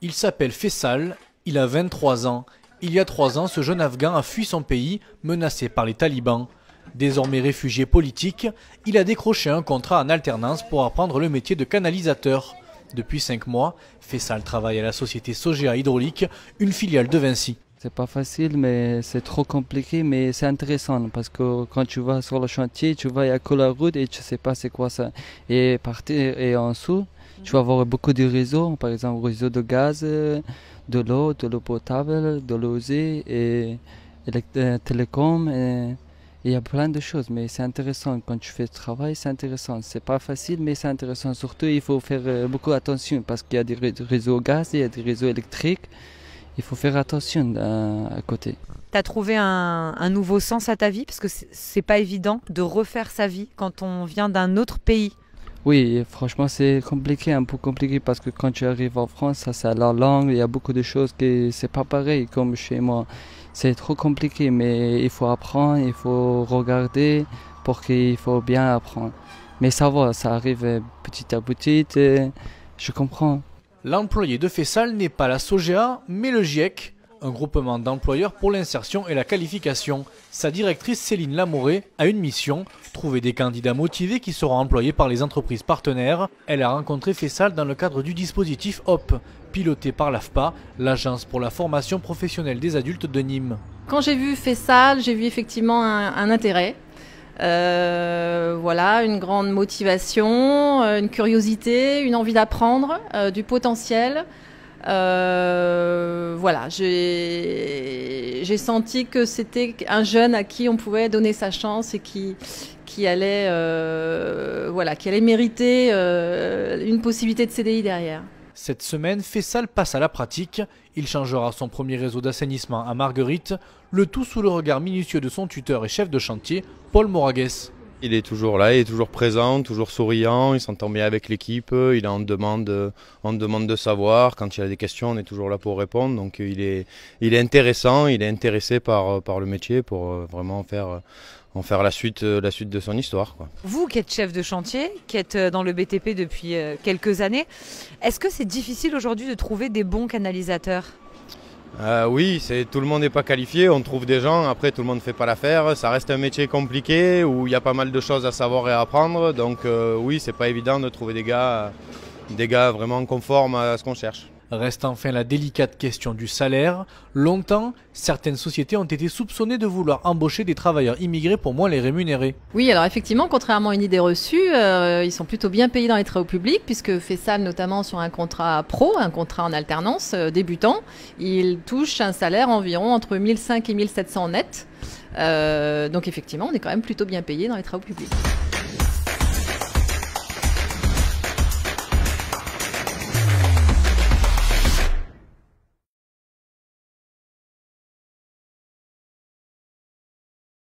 Il s'appelle Faisal, il a 23 ans. Il y a 3 ans, ce jeune Afghan a fui son pays, menacé par les talibans. Désormais réfugié politique, il a décroché un contrat en alternance pour apprendre le métier de canalisateur. Depuis 5 mois, Faisal travaille à la société Sogea Hydraulique, une filiale de Vinci. C'est pas facile, mais c'est trop compliqué, mais c'est intéressant parce que quand tu vas sur le chantier, tu vois, il n'y a que la route et tu sais pas c'est quoi ça. Et partir et en dessous, tu vas avoir beaucoup de réseaux, par exemple réseau de gaz, de l'eau potable, de l'eau usée et télécom. Et il y a plein de choses, mais c'est intéressant. Quand tu fais le travail, c'est intéressant. C'est pas facile, mais c'est intéressant. Surtout, il faut faire beaucoup attention parce qu'il y a des réseaux gaz, il y a des réseaux électriques. Il faut faire attention à côté. Tu as trouvé un nouveau sens à ta vie? Parce que c'est pas évident de refaire sa vie quand on vient d'un autre pays. Oui, franchement, c'est compliqué, un peu compliqué parce que quand tu arrives en France, ça c'est la langue, il y a beaucoup de choses qui c'est pas pareil comme chez moi. C'est trop compliqué, mais il faut apprendre, il faut regarder pour qu'il faut bien apprendre. Mais ça va, ça arrive petit à petit, je comprends. L'employé de Faisal n'est pas la Sogea, mais le GIEC, un groupement d'employeurs pour l'insertion et la qualification. Sa directrice Céline Lamouré a une mission, trouver des candidats motivés qui seront employés par les entreprises partenaires. Elle a rencontré Faisal dans le cadre du dispositif HOP, piloté par l'AFPA, l'Agence pour la formation professionnelle des adultes de Nîmes. Quand j'ai vu Faisal, j'ai vu effectivement un intérêt. Voilà, une grande motivation, une curiosité, une envie d'apprendre, du potentiel. Voilà, j'ai senti que c'était un jeune à qui on pouvait donner sa chance et qui allait mériter une possibilité de CDI derrière. Cette semaine, Faisal passe à la pratique. Il changera son premier réseau d'assainissement à Marguerite, le tout sous le regard minutieux de son tuteur et chef de chantier, Paul Moragues. Il est toujours là, il est toujours présent, toujours souriant, il s'entend bien avec l'équipe, il est en demande de savoir. Quand il y a des questions, on est toujours là pour répondre. Donc il est intéressant, il est intéressé par le métier pour vraiment en faire la suite de son histoire, quoi. Vous qui êtes chef de chantier, qui êtes dans le BTP depuis quelques années, est-ce que c'est difficile aujourd'hui de trouver des bons canalisateurs ? Oui, tout le monde n'est pas qualifié, on trouve des gens, après tout le monde ne fait pas l'affaire, ça reste un métier compliqué où il y a pas mal de choses à savoir et à apprendre, donc oui, c'est pas évident de trouver des gars vraiment conformes à ce qu'on cherche. Reste enfin la délicate question du salaire. Longtemps, certaines sociétés ont été soupçonnées de vouloir embaucher des travailleurs immigrés pour moins les rémunérer. Oui, alors effectivement, contrairement à une idée reçue, ils sont plutôt bien payés dans les travaux publics, puisque Faisal, notamment sur un contrat pro, un contrat en alternance débutant, il touche un salaire environ entre 1500 et 1700 net. Donc effectivement, on est quand même plutôt bien payés dans les travaux publics.